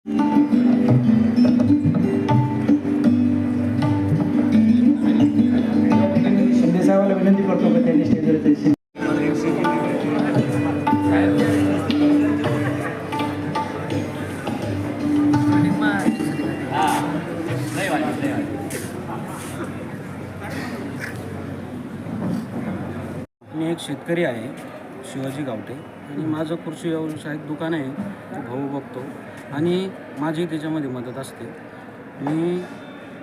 शिंदे साहेबांना विनंती करतो की त्यांनी स्टेजवर मी एक शेतकरी आहे, शिवाजी गावटे, आणि माझं कृषी व्यावसायिक दुकान आहे, तो भाऊ बघतो आणि माझी त्याच्यामध्ये मदत असते. मी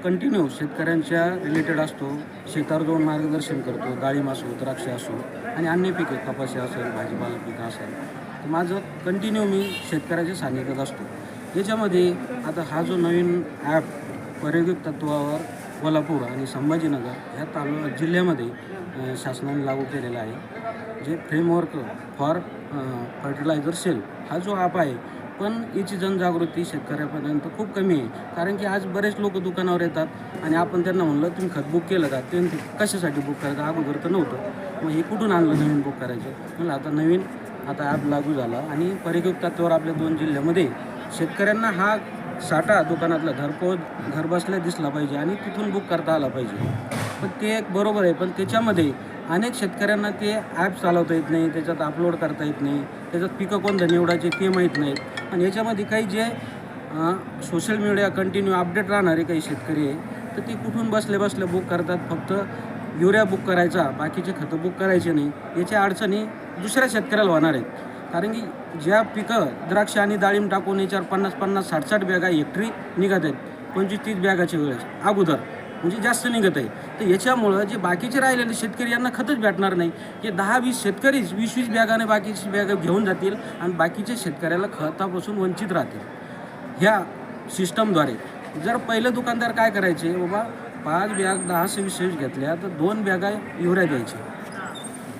कंटिन्यू शेतकऱ्यांच्या रिलेटेड असतो, शेतावर जाऊन मार्गदर्शन करतो, डाळिंब असो, द्राक्ष असो आणि अन्य पिके, कपाशी असेल, भाजीपाला पिकं असेल, तर माझं कंटिन्यू मी शेतकऱ्याच्या सान्निध्यात असतो. याच्यामध्ये आता हा जो नवीन ॲप प्रायोगिक तत्त्वावर कोल्हापूर आणि संभाजीनगर ह्या जिल्ह्यामध्ये शासनाने लागू केलेला आहे, जे फ्रेमवर्क फॉर फर्टिलायझर सेल हा जो ॲप आहे. पण याची जनजागृती शेतकऱ्यापर्यंत खूप कमी आहे, कारण की आज बरेच लोक दुकानावर येतात आणि आपण त्यांना म्हणलं तुम्ही खत बुक केलं का, ते कशासाठी बुक करायचं, अगोदर तर नव्हतं, मग हे कुठून आणलं नवीन बुक करायचं. म्हणलं आता नवीन ॲप लागू झाला आणि प्रायोगिक तत्त्वावर आपल्या 2 जिल्ह्यामध्ये शेतकऱ्यांना हा साठा दुकानातला घर बसल्या दिसला पाहिजे आणि तिथून बुक करता आला पाहिजे. पण ते एक बरोबर आहे, पण त्याच्यामध्ये अनेक शेतकऱ्यांना ते ॲप चालवता येत नाही, त्याच्यात अपलोड करता येत नाही, त्याच्यात पिकं कोणतं निवडायचे ते माहीत नाहीत. आणि याच्यामध्ये काही जे सोशल मीडिया कंटिन्यू अपडेट राहणारे काही शेतकरी आहे, तर ते कुठून बसल्या बुक करतात. फक्त युरिया बुक करायचा, बाकीचे खतं बुक करायचे नाही. याच्या अडचणी दुसऱ्या शेतकऱ्याला होणार आहेत, कारण की ज्या पिकं द्राक्ष आणि डाळिंब टाकून याच्यावर 50-50, 60-60 बॅगा हेक्टरी निघत आहेत, 25-30 बॅगाच्या वेळेस अगोदर, म्हणजे जास्त निघत आहे. तर याच्यामुळं जे बाकीचे राहिलेले शेतकरी यांना खतच भेटणार नाही. हे 10-20 शेतकरीच 20-20 बॅगाने बाकीची बॅगा घेऊन जातील आणि बाकीच्या शेतकऱ्याला खतापासून वंचित राहतील. ह्या सिस्टमद्वारे जर पहिले दुकानदार काय करायचे, बाबा 5 बॅग 10-20 घेतल्या तर 2 बॅगा युरिया द्यायचे,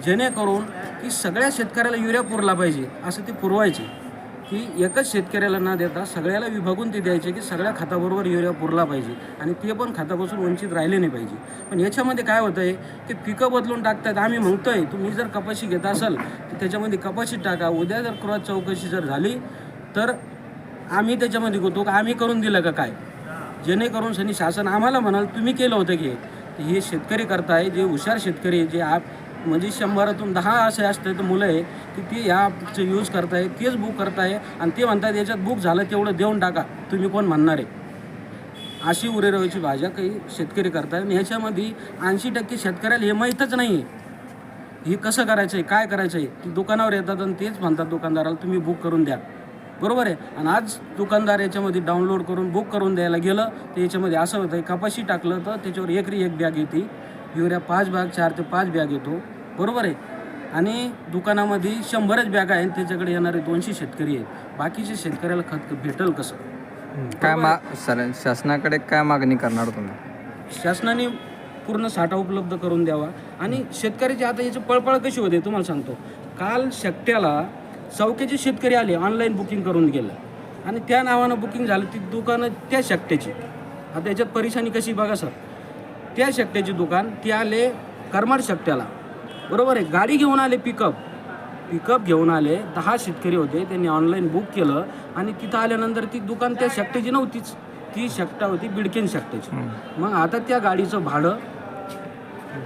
जेणेकरून की सगळ्या शेतकऱ्याला युरिया पुरला पाहिजे असं ते पुरवायचे, की एकच शेतकऱ्याला न देता सगळ्याला विभागून ते द्यायचे, की सगळ्या खताबरोबर युरिया पुरला पाहिजे आणि ते पण खतापासून वंचित राहिले नाही पाहिजे. पण याच्यामध्ये काय होतं आहे की पिकं बदलून टाकतात. आम्ही म्हणतोय तुम्ही जर कपाशी घेत असाल तर त्याच्यामध्ये कपाशी टाका. उद्या जर क्रॉस चौकशी जर झाली तर आम्ही त्याच्यामध्ये होतो का आम्ही करून दिलं का काय, जेणेकरून शनी शासन आम्हाला म्हणाल तुम्ही केलं होतं की हे शेतकरी करताय, जे हुशार शेतकरी जे ॲप म्हणजे 100तून 10 असे असते तर मुलं आहे की ती ह्या ॲपचं यूज करताय, तेच बुक करताय आणि ते म्हणतात याच्यात बुक झालं तेवढं देऊन टाका, तुम्ही कोण म्हणणार आहे. अशी उरेरवाची भाज्या काही शेतकरी करतात आणि ह्याच्यामध्ये 80% शेतकऱ्याला हे माहीतच नाही आहे हे कसं करायचं आहे, काय करायचं आहे. ती दुकानावर येतात आणि तेच म्हणतात दुकानदाराला तुम्ही बुक करून द्या, बरोबर आहे. आणि आज दुकानदार याच्यामध्ये डाउनलोड करून बुक करून द्यायला गेलं तर याच्यामध्ये असं होतं आहे, कपाशी टाकलं तर त्याच्यावर एक बॅग येते, युरिया 5 बॅग 4 ते 5 बॅग येतो, बरोबर आहे. आणि दुकानामध्ये 100च बॅगा आहेत, त्याच्याकडे येणारे 200 शेतकरी आहेत, बाकीचे शेतकऱ्याला खत भेटेल कसं. काय शासनाकडे काय मागणी करणार तुम्ही? शासनाने पूर्ण साठा उपलब्ध करून द्यावा. आणि शेतकऱ्याची आता याची पळपळ कशी होते तुम्हाला सांगतो. काल शेकट्याला चौक्याचे शेतकरी आले, ऑनलाईन बुकिंग करून गेलं आणि त्या नावानं बुकिंग झालं ती दुकानं त्या शेकट्याची. आता याच्यात परेशानी कशी बघा सर, त्या शेकट्याची दुकान ती आले करमाड शेकट्याला, बरोबर आहे. गाडी घेऊन आले, पिकअप घेऊन आले, 10 शेतकरी होते, त्यांनी ऑनलाईन बुक केलं आणि तिथं आल्यानंतर ती दुकान त्या शेकट्याची नव्हतीच, ती शेकटा होती बिडकेन शेकट्याची. मग आता त्या गाडीचं भाडं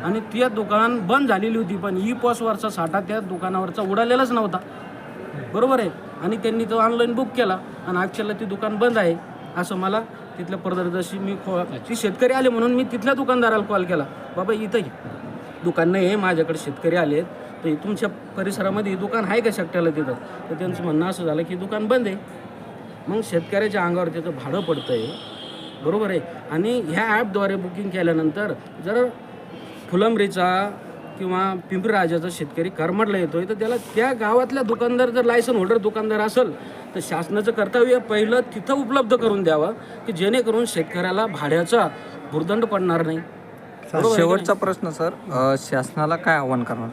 आणि त्या दुकान बंद झालेली होती, पण ई-पॉसवरचा साठा त्या दुकानावरचा उडालेलाच नव्हता, बरोबर आहे. आणि त्यांनी तो ऑनलाईन बुक केला आणि ॲक्च्युअली ती दुकान बंद आहे असं मला तिथल्या प्रदर्शनी ती शेतकरी आले म्हणून मी तिथल्या दुकानदाराला कॉल केला, बाबा इथं दुकान नाही आहे, माझ्याकडे शेतकरी आले तर तुमच्या परिसरामध्ये दुकान आहे का शेकट्याला तिथं. तर त्यांचं म्हणणं असं झालं की दुकान बंद आहे. मग शेतकऱ्याच्या अंगावर त्याचं भाडं पडतं आहे, बरोबर आहे. आणि ह्या ॲपद्वारे बुकिंग केल्यानंतर जर फुलंब्रीचा किंवा पिंपरी राजाचा शेतकरी करमाडला येतोय तर त्याला त्या गावातल्या दुकानदार जर लायसन होल्डर दुकानदार असेल तर शासनाचं कर्तव्य पहिलं तिथं उपलब्ध करून द्यावं, की जेणेकरून शेतकऱ्याला भाड्याचा भुर्दंड पडणार नाही. शेवटचा प्रश्न सर, शासनाला काय आव्हान करणार?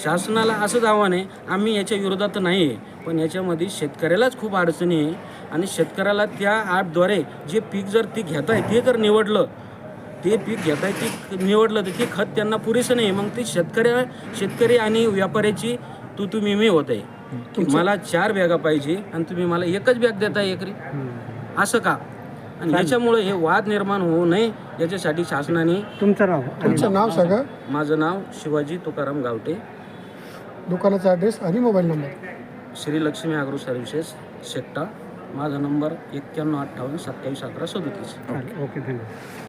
शासनाला असंच आव्हान आहे, आम्ही याच्या विरोधात नाही आहे, पण याच्यामध्ये शेतकऱ्यालाच खूप अडचणी आहे. आणि शेतकऱ्याला त्या ॲपद्वारे जे पीक जर ती घेत आहे ते जर निवडलं, ते पीक घेत आहे ते निवडलं तर ते खत त्यांना पुरेसं नाही. मग ते शेतकरी आणि व्यापाऱ्याची तू मी होत आहे. की मला 4 बॅगा पाहिजे आणि तुम्ही मला एकच बॅग देताय एकरी, असं का? आणि याच्यामुळे हे वाद निर्माण होऊ नये याच्यासाठी शासनाने. तुमचं नाव सांगा, माझं नाव शिवाजी तुकाराम गावटे, दुकानाचा ॲड्रेस आणि mobile number. Shri Lakshmi agro services Shekta. माझा नंबर 9158 27 11 37. ओके, धन्यवाद.